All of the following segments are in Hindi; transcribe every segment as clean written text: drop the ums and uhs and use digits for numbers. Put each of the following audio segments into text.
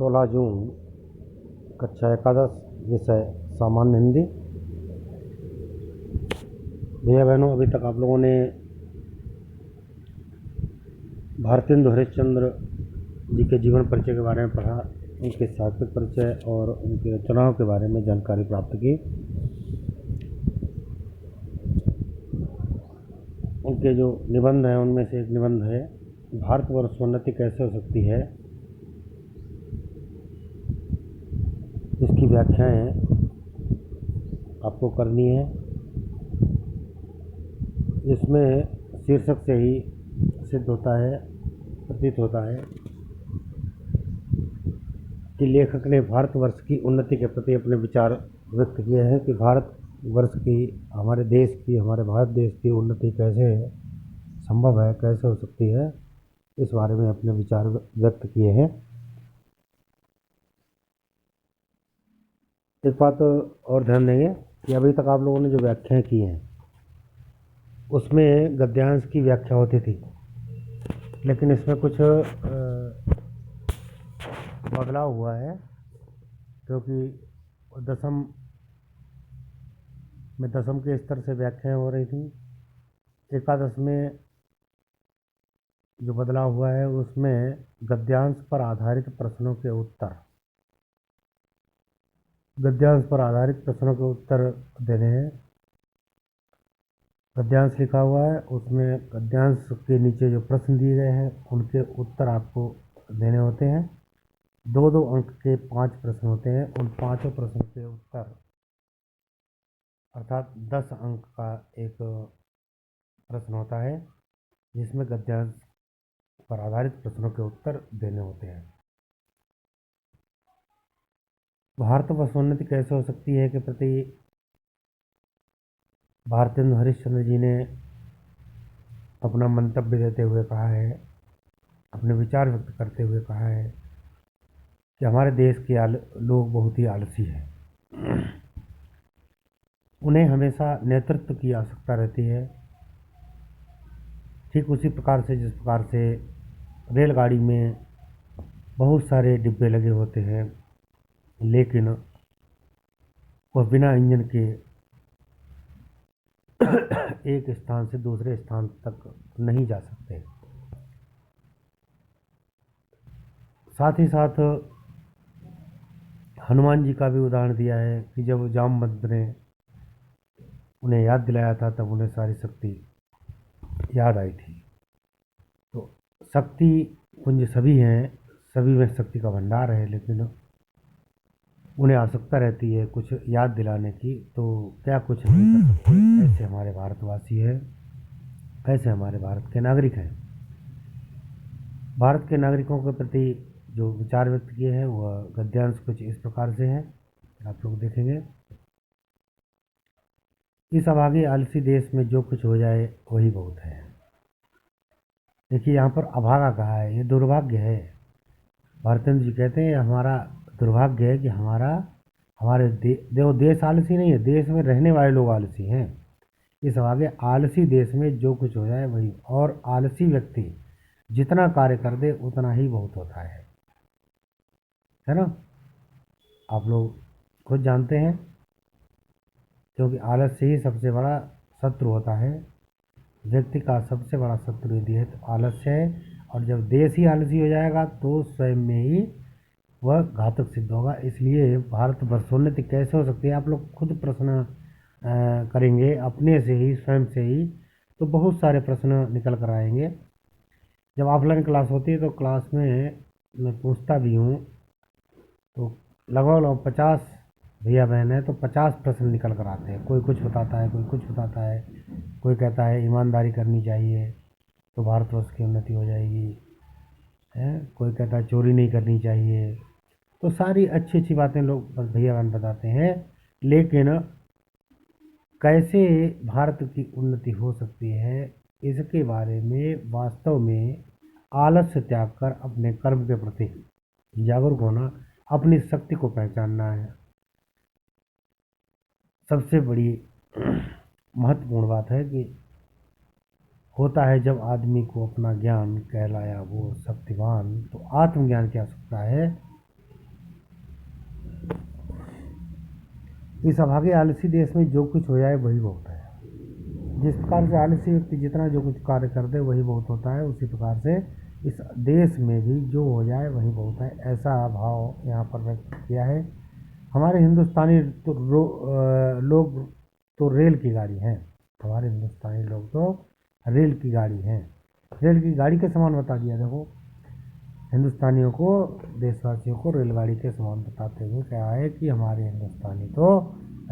16 जून, कक्षा एकादश, विषय सामान्य हिंदी। भैया बहनों, अभी तक आप लोगों ने भारतेंदु हरिश्चंद्र जी के जीवन परिचय के बारे में पढ़ा, उनके साहित्यिक परिचय और उनके रचनाओं के बारे में जानकारी प्राप्त की। उनके जो निबंध हैं उनमें से एक निबंध है भारतवर्षोन्नति कैसे हो सकती है। इसकी व्याख्याएं आपको करनी है। इसमें शीर्षक से ही सिद्ध होता है, प्रतीत होता है कि लेखक ने भारतवर्ष की उन्नति के प्रति अपने विचार व्यक्त किए हैं कि भारतवर्ष की, हमारे देश की, हमारे भारत देश की उन्नति कैसे संभव है, कैसे हो सकती है, इस बारे में अपने विचार व्यक्त किए हैं। एक बात और ध्यान देंगे कि अभी तक आप लोगों ने जो व्याख्याएं की हैं उसमें गद्यांश की व्याख्या होती थी, लेकिन इसमें कुछ बदलाव हुआ है, क्योंकि दसम के स्तर से व्याख्याएं हो रही थी। एकादश में जो बदलाव हुआ है उसमें गद्यांश पर आधारित प्रश्नों के उत्तर देने हैं। गद्यांश लिखा हुआ है, उसमें गद्यांश के नीचे जो प्रश्न दिए गए हैं उनके उत्तर आपको देने होते हैं। 2-2 अंक के 5 प्रश्न होते हैं। उन 5 प्रश्नों के उत्तर अर्थात 10 अंक का एक प्रश्न होता है जिसमें गद्यांश पर आधारित प्रश्नों के उत्तर देने होते हैं। भारतवर्षोन्नति कैसे हो सकती है के प्रति भारतेंदु हरिश्चंद्र जी ने अपना मंतव्य देते हुए कहा है, अपने विचार व्यक्त करते हुए कहा है कि हमारे देश के लोग बहुत ही आलसी हैं। उन्हें हमेशा नेतृत्व की आवश्यकता रहती है। ठीक उसी प्रकार से जिस प्रकार से रेलगाड़ी में बहुत सारे डिब्बे लगे होते हैं, लेकिन वह बिना इंजन के एक स्थान से दूसरे स्थान तक नहीं जा सकते। साथ ही साथ हनुमान जी का भी उदाहरण दिया है कि जब जामवंत ने उन्हें याद दिलाया था तब उन्हें सारी शक्ति याद आई थी। तो शक्ति पुंज सभी हैं, सभी में शक्ति का भंडार है, लेकिन उन्हें आवश्यकता रहती है कुछ याद दिलाने की, तो क्या कुछ नहीं कर सकते। ऐसे हमारे भारतवासी हैं, ऐसे हमारे भारत के नागरिक हैं। भारत के नागरिकों के प्रति जो विचार व्यक्त किए हैं वह गद्यांश कुछ इस प्रकार से हैं, आप लोग देखेंगे। इस अभागे आलसी देश में जो कुछ हो जाए वही बहुत है। देखिए, यहाँ पर अभागा कहा है, ये दुर्भाग्य है। भारतेंदु जी कहते हैं हमारा दुर्भाग्य है कि हमारे देश आलसी नहीं है, देश में रहने वाले लोग आलसी हैं। इस आगे आलसी देश में जो कुछ हो जाए वही, और आलसी व्यक्ति जितना कार्य कर दे उतना ही बहुत होता है ना। आप लोग खुद जानते हैं, क्योंकि आलस्य ही सबसे बड़ा शत्रु होता है। व्यक्ति का सबसे बड़ा शत्रु यदि है तो आलस्य है, और जब देश ही आलसी हो जाएगा तो स्वयं में ही वह घातक सिद्ध होगा। इसलिए भारतवर्षोन्नति कैसे हो सकती है, आप लोग खुद प्रश्न करेंगे अपने से ही, स्वयं से ही, तो बहुत सारे प्रश्न निकल कर आएंगे। जब ऑफलाइन क्लास होती है तो क्लास में मैं पूछता भी हूँ, तो लगभग 50 भैया बहन है तो 50 प्रश्न निकल कर आते हैं। कोई कुछ बताता है, कोई कुछ बताता है, कोई कहता है ईमानदारी करनी चाहिए तो भारतवर्ष की उन्नति हो जाएगी, है, कोई कहता है चोरी नहीं करनी चाहिए। तो सारी अच्छी अच्छी बातें लोग भैया बहन बताते हैं, लेकिन कैसे भारत की उन्नति हो सकती है इसके बारे में वास्तव में आलस्य त्याग कर अपने कर्म के प्रति जागरूक होना, अपनी शक्ति को पहचानना है। सबसे बड़ी महत्वपूर्ण बात है कि होता है जब आदमी को अपना ज्ञान कहलाया वो शक्तिवान, तो आत्मज्ञान की आवश्यकता है। इस अभागे आलसी देश में जो कुछ हो जाए वही बहुत है। जिस प्रकार से आलसी व्यक्ति जितना जो कुछ कार्य कर दे वही बहुत होता है, उसी प्रकार से इस देश में भी जो हो जाए वही बहुत है, ऐसा भाव यहाँ पर व्यक्त किया है। हमारे हिंदुस्तानी तो लोग तो रेल की गाड़ी हैं, हमारे हिंदुस्तानी लोग तो रेल की गाड़ी हैं, रेल की गाड़ी के समान बता दिया। देखो, हिंदुस्तानियों को, देशवासियों को रेलगाड़ी के समान बताते हुए कहा है कि हमारे हिंदुस्तानी तो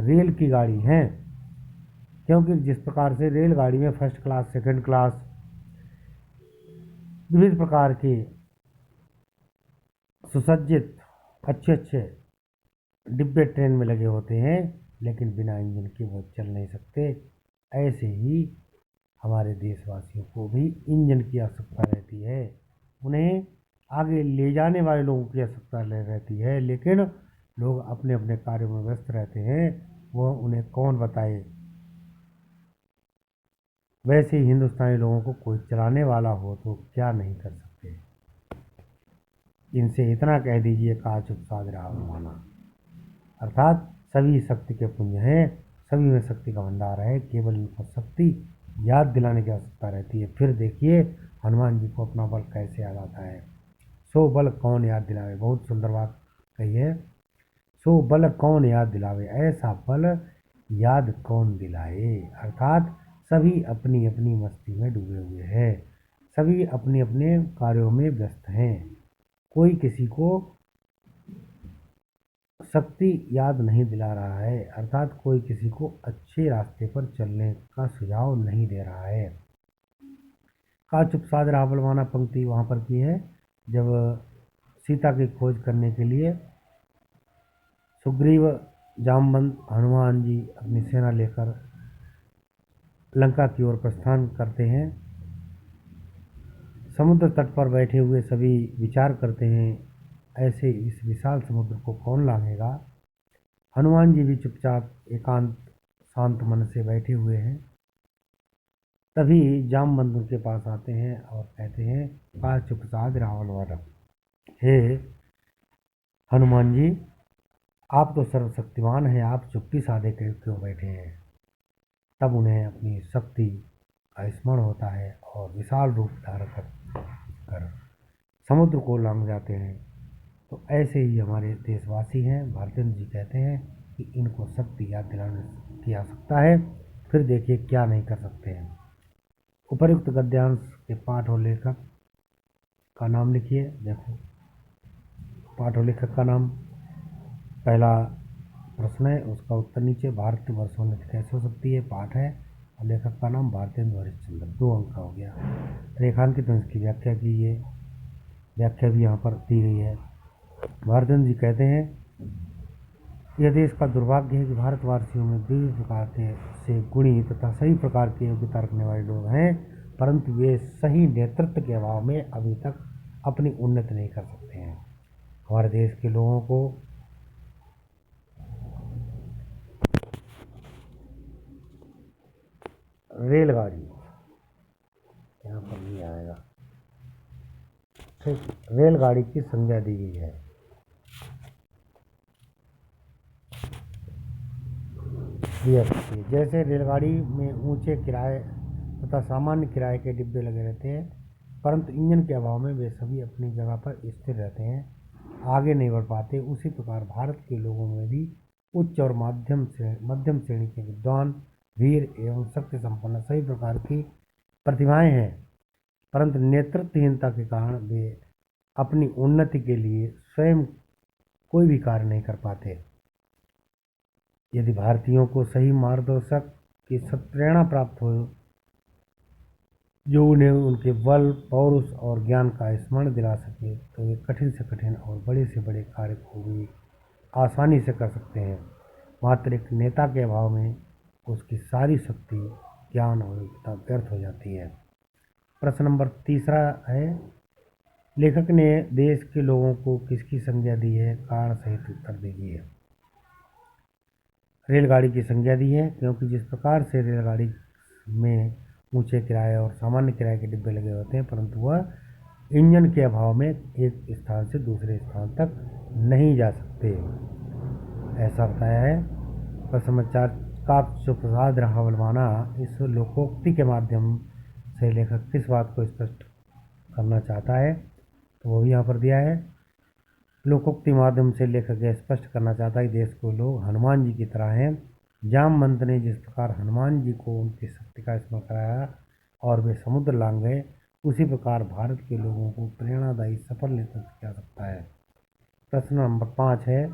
रेल की गाड़ी हैं, क्योंकि जिस प्रकार से रेलगाड़ी में फर्स्ट क्लास, सेकंड क्लास, विविध प्रकार के सुसज्जित अच्छे अच्छे डिब्बे ट्रेन में लगे होते हैं, लेकिन बिना इंजन के वो चल नहीं सकते, ऐसे ही हमारे देशवासियों को भी इंजन की आवश्यकता रहती है। उन्हें आगे ले जाने वाले लोगों की आवश्यकता रहती है, लेकिन लोग अपने अपने कार्यों में व्यस्त रहते हैं, वो उन्हें कौन बताए। वैसे ही हिंदुस्तानी लोगों को कोई चलाने वाला हो तो क्या नहीं कर सकते। इनसे इतना कह दीजिए, कहा चुप साध रहा माना, अर्थात सभी शक्ति के पुंज हैं, सभी में शक्ति का भंडार है, केवल इनको शक्ति याद दिलाने की आवश्यकता रहती है। फिर देखिए हनुमान जी को अपना बल कैसे याद आता है। सो बल कौन याद दिलावे, बहुत सुंदर बात कही है। सो बल कौन याद दिलावे, ऐसा बल याद कौन दिलाए, अर्थात सभी अपनी अपनी मस्ती में डूबे हुए हैं, सभी अपने अपने कार्यों में व्यस्त हैं, कोई किसी को शक्ति याद नहीं दिला रहा है, अर्थात कोई किसी को अच्छे रास्ते पर चलने का सुझाव नहीं दे रहा है। का चुप साध रहा बलवाना पंक्ति वहाँ पर की है, जब सीता की खोज करने के लिए सुग्रीव, जामवंत, हनुमान जी अपनी सेना लेकर लंका की ओर प्रस्थान करते हैं। समुद्र तट पर बैठे हुए सभी विचार करते हैं, ऐसे इस विशाल समुद्र को कौन लांघेगा। हनुमान जी भी चुपचाप एकांत शांत मन से बैठे हुए हैं। तभी जामवंत उनके पास आते हैं और कहते हैं, का चुप साध रावण वाला, हे हनुमान जी, आप तो सर्वशक्तिमान हैं, आप चुप्पी साधे क्यों बैठे हैं। तब उन्हें अपनी शक्ति का स्मरण होता है और विशाल रूप धारण कर समुद्र को लांघ जाते हैं। तो ऐसे ही हमारे देशवासी हैं। भारतेंद्र जी कहते हैं कि इनको शक्ति याद दिलाने की आवश्यकता है, फिर देखिए क्या नहीं कर सकते हैं। उपर्युक्त गद्यांश के पाठ और लेखक का नाम लिखिए। देखो, पाठ और लेखक का नाम, पहला प्रश्न है, उसका उत्तर नीचे, भारतीय वर्षोन्नति कैसे हो सकती है, पाठ है, और लेखक का नाम भारतेंद्र हरिश्चंद्र, 2 अंक का हो गया। रेखांकित इसकी व्याख्या कीजिए, व्याख्या भी यहाँ पर दी गई है। भारतेंद्र जी कहते हैं, यह देश का दुर्भाग्य है कि भारतवासियों में विभिन्न प्रकार के से गुणी तथा सही प्रकार की योग्यता रखने वाले लोग हैं, परंतु वे सही नेतृत्व के अभाव में अभी तक अपनी उन्नति नहीं कर सकते हैं। हमारे देश के लोगों को रेलगाड़ी, यहाँ पर नहीं आएगा, ठीक, रेलगाड़ी की संज्ञा दी गई है। जैसे रेलगाड़ी में ऊंचे किराए तथा सामान्य किराए के डिब्बे लगे रहते हैं, परंतु इंजन के अभाव में वे सभी अपनी जगह पर स्थिर रहते हैं, आगे नहीं बढ़ पाते, उसी प्रकार भारत के लोगों में भी उच्च और मध्यम श्रेणी के विद्वान, वीर एवं शक्ति संपन्न सभी प्रकार की प्रतिभाएं हैं, परंतु नेतृत्वहीनता के कारण वे अपनी उन्नति के लिए स्वयं कोई भी कार्य नहीं कर पाते। यदि भारतीयों को सही मार्गदर्शक की सत्प्रेरणा प्राप्त हो, जो उन्हें उनके बल, पौरुष और ज्ञान का स्मरण दिला सके, तो वे कठिन से कठिन और बड़े से बड़े कार्य को भी आसानी से कर सकते हैं। मात्र एक नेता के अभाव में उसकी सारी शक्ति, ज्ञान और योग्यता व्यर्थ हो जाती है। प्रश्न नंबर 3 है, लेखक ने देश के लोगों को किसकी संज्ञा दी है, कारण सहित उत्तर दीजिए। रेलगाड़ी की संज्ञा दी है, क्योंकि जिस प्रकार से रेलगाड़ी में ऊंचे किराए और सामान्य किराए के डिब्बे लगे होते हैं, परंतु वह इंजन के अभाव में एक स्थान से दूसरे स्थान तक नहीं जा सकते, ऐसा बताया है। पर समाचार का जो प्रसाद रहा बलवाना, इस लोकोक्ति के माध्यम से लेखक किस बात को स्पष्ट करना चाहता है, तो वो भी यहाँ पर दिया है। लोकोक्ति माध्यम से लेखक यह स्पष्ट करना चाहता है कि देश को लोग हनुमान जी की तरह हैं। जामवंत ने जिस प्रकार हनुमान जी को उनकी शक्ति का स्मरण कराया और वे समुद्र लांघ गए, उसी प्रकार भारत के लोगों को प्रेरणादायी सफल नेतृत्व किया सकता है। प्रश्न नंबर 5 है,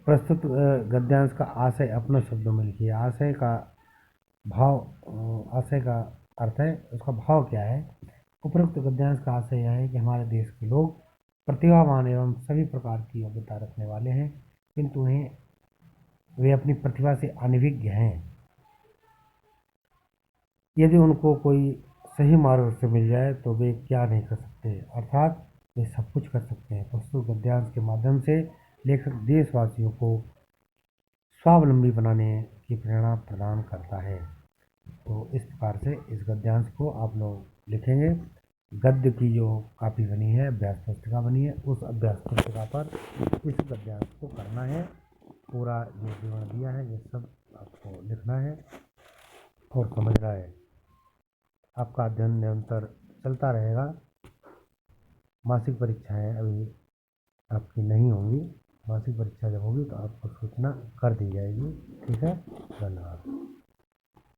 प्रस्तुत गद्यांश का आशय अपने शब्दों में लिखिए। आशय का भाव, आशय का अर्थ है उसका भाव क्या है। उपरोक्त गद्यांश का आशय यह है कि हमारे देश के लोग प्रतिभावान एवं सभी प्रकार की योग्यता रखने वाले हैं, किंतु वे अपनी प्रतिभा से अनभिज्ञ हैं। यदि उनको कोई सही मार्ग से मिल जाए तो वे क्या नहीं कर सकते, अर्थात वे सब कुछ कर सकते हैं। प्रस्तुत गद्यांश के माध्यम से लेखक देशवासियों को स्वावलंबी बनाने की प्रेरणा प्रदान करता है। तो इस प्रकार से इस गद्यांश को आप लोग लिखेंगे। गद्य की जो कापी बनी है, अभ्यास पुस्तिका बनी है, उस अभ्यास पुस्तिका पर इस गद्यांश को करना है। पूरा जो विवरण दिया है ये सब आपको लिखना है और समझना है। आपका अध्ययन निरंतर चलता रहेगा। मासिक परीक्षाएं अभी आपकी नहीं होंगी। मासिक परीक्षा जब होगी तो आपको सूचना कर दी जाएगी। ठीक है, धन्यवाद।